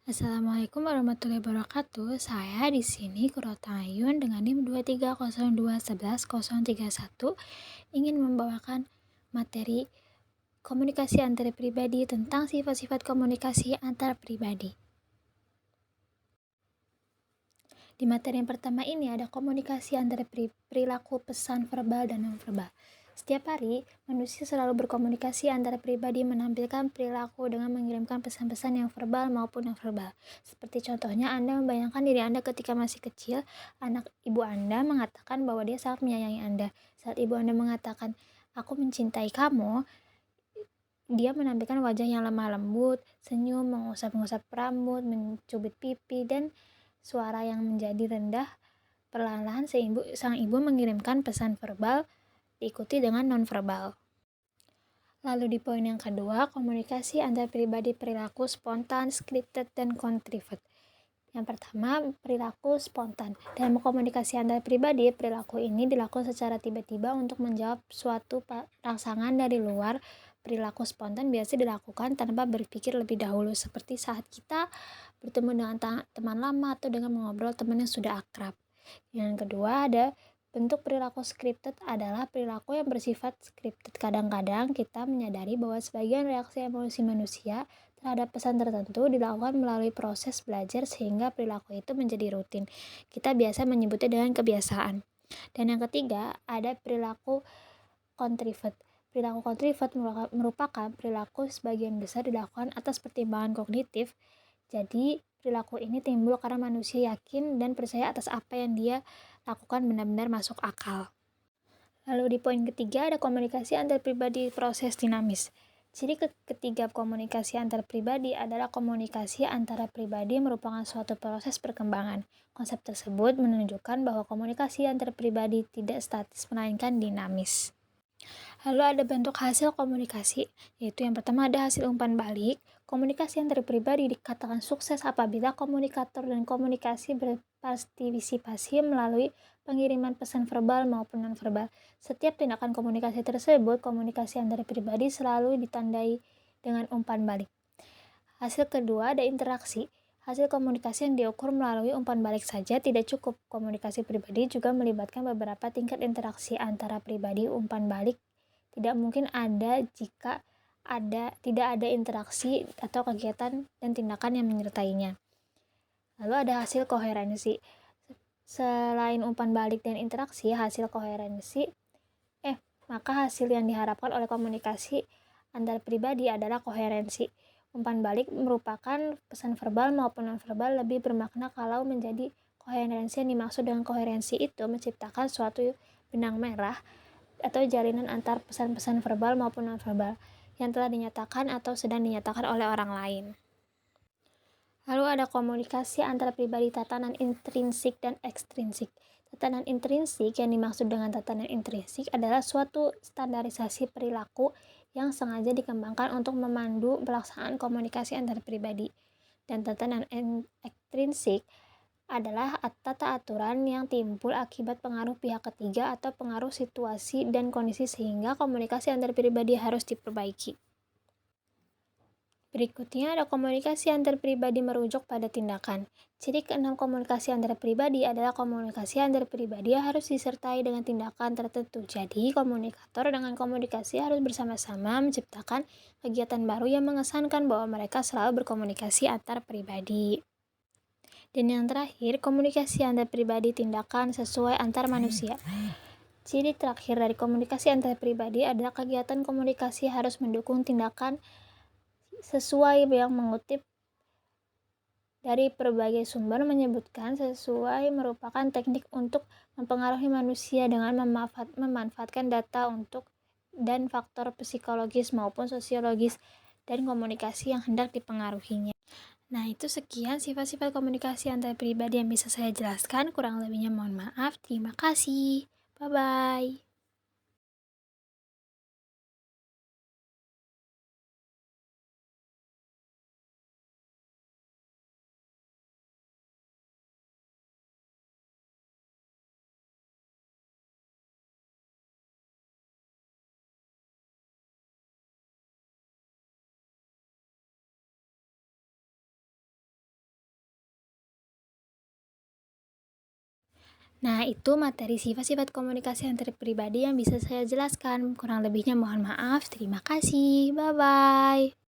Assalamualaikum warahmatullahi wabarakatuh. Saya di sini Kurotayun dengan NIM 2302111031 ingin membawakan materi komunikasi antar pribadi tentang sifat-sifat komunikasi antar pribadi. Di materi yang pertama ini ada komunikasi antara perilaku, pesan verbal, dan non-verbal. Setiap hari, manusia selalu berkomunikasi antara pribadi menampilkan perilaku dengan mengirimkan pesan-pesan yang verbal maupun non-verbal. Seperti contohnya, Anda membayangkan diri Anda ketika masih kecil, anak ibu Anda mengatakan bahwa dia sangat menyayangi Anda. Saat ibu Anda mengatakan, "Aku mencintai kamu," dia menampilkan wajah yang lemah lembut, senyum, mengusap-ngusap rambut, mencubit pipi, dan suara yang menjadi rendah. Perlahan-lahan sang ibu mengirimkan pesan verbal diikuti dengan non-verbal. Lalu di poin yang kedua, komunikasi antar pribadi perilaku spontan, scripted, dan contrived. Yang pertama, perilaku spontan. Dalam komunikasi antar pribadi, perilaku ini dilakukan secara tiba-tiba untuk menjawab suatu rangsangan dari luar. Perilaku spontan biasa dilakukan tanpa berpikir lebih dahulu, seperti saat kita bertemu dengan teman lama atau dengan mengobrol teman yang sudah akrab. Yang kedua, ada bentuk perilaku scripted adalah perilaku yang bersifat scripted. Kadang-kadang kita menyadari bahwa sebagian reaksi emosi manusia terhadap pesan tertentu dilakukan melalui proses belajar sehingga perilaku itu menjadi rutin. Kita biasa menyebutnya dengan kebiasaan. Dan yang ketiga, ada perilaku contrived. Perilaku contrived merupakan perilaku sebagian besar dilakukan atas pertimbangan kognitif. Jadi, perilaku ini timbul karena manusia yakin dan percaya atas apa yang dia lakukan benar-benar masuk akal. Lalu di poin ketiga ada komunikasi antar pribadi proses dinamis. Ciri ketiga komunikasi antar pribadi adalah komunikasi antara pribadi merupakan suatu proses perkembangan. Konsep tersebut menunjukkan bahwa komunikasi antar pribadi tidak statis melainkan dinamis. Lalu ada bentuk hasil komunikasi, yaitu yang pertama ada hasil umpan balik. Komunikasi antar pribadi dikatakan sukses apabila komunikator dan komunikasi berpartisipasi melalui pengiriman pesan verbal maupun non-verbal. Setiap tindakan komunikasi tersebut, komunikasi antar pribadi selalu ditandai dengan umpan balik. Hasil kedua ada interaksi. Hasil komunikasi yang diukur melalui umpan balik saja tidak cukup. Komunikasi pribadi juga melibatkan beberapa tingkat interaksi antara pribadi. Umpan balik tidak mungkin ada jika tidak ada interaksi atau kegiatan dan tindakan yang menyertainya. Lalu ada hasil koherensi. Selain umpan balik dan interaksi, maka hasil yang diharapkan oleh komunikasi antar pribadi adalah koherensi. Umpan balik merupakan pesan verbal maupun non-verbal lebih bermakna kalau menjadi koherensi. Yang dimaksud dengan koherensi itu menciptakan suatu benang merah atau jalinan antar pesan-pesan verbal maupun non-verbal yang telah dinyatakan atau sedang dinyatakan oleh orang lain. Lalu ada komunikasi antara pribadi tatanan intrinsik dan ekstrinsik. Tatanan intrinsik yang dimaksud dengan tatanan intrinsik adalah suatu standarisasi perilaku yang sengaja dikembangkan untuk memandu pelaksanaan komunikasi antar pribadi. Dan tatanan ekstrinsik adalah tata aturan yang timbul akibat pengaruh pihak ketiga atau pengaruh situasi dan kondisi sehingga komunikasi antar pribadi harus diperbaiki. Berikutnya ada komunikasi antar pribadi merujuk pada tindakan. Ciri keenam komunikasi antar pribadi adalah komunikasi antar pribadi harus disertai dengan tindakan tertentu. Jadi, komunikator dengan komunikasi harus bersama-sama menciptakan kegiatan baru yang mengesankan bahwa mereka selalu berkomunikasi antar pribadi. Dan yang terakhir, komunikasi antar pribadi tindakan sesuai antar manusia. Ciri terakhir dari komunikasi antar pribadi adalah kegiatan komunikasi harus mendukung tindakan sesuai yang mengutip dari berbagai sumber menyebutkan sesuai merupakan teknik untuk mempengaruhi manusia dengan memanfaatkan data dan faktor psikologis maupun sosiologis dan komunikasi yang hendak dipengaruhinya. Nah, itu sekian sifat-sifat komunikasi antar pribadi yang bisa saya jelaskan. Kurang lebihnya mohon maaf. Terima kasih. Bye-bye. Nah, itu materi sifat-sifat komunikasi antar pribadi yang bisa saya jelaskan. Kurang lebihnya mohon maaf. Terima kasih. Bye-bye.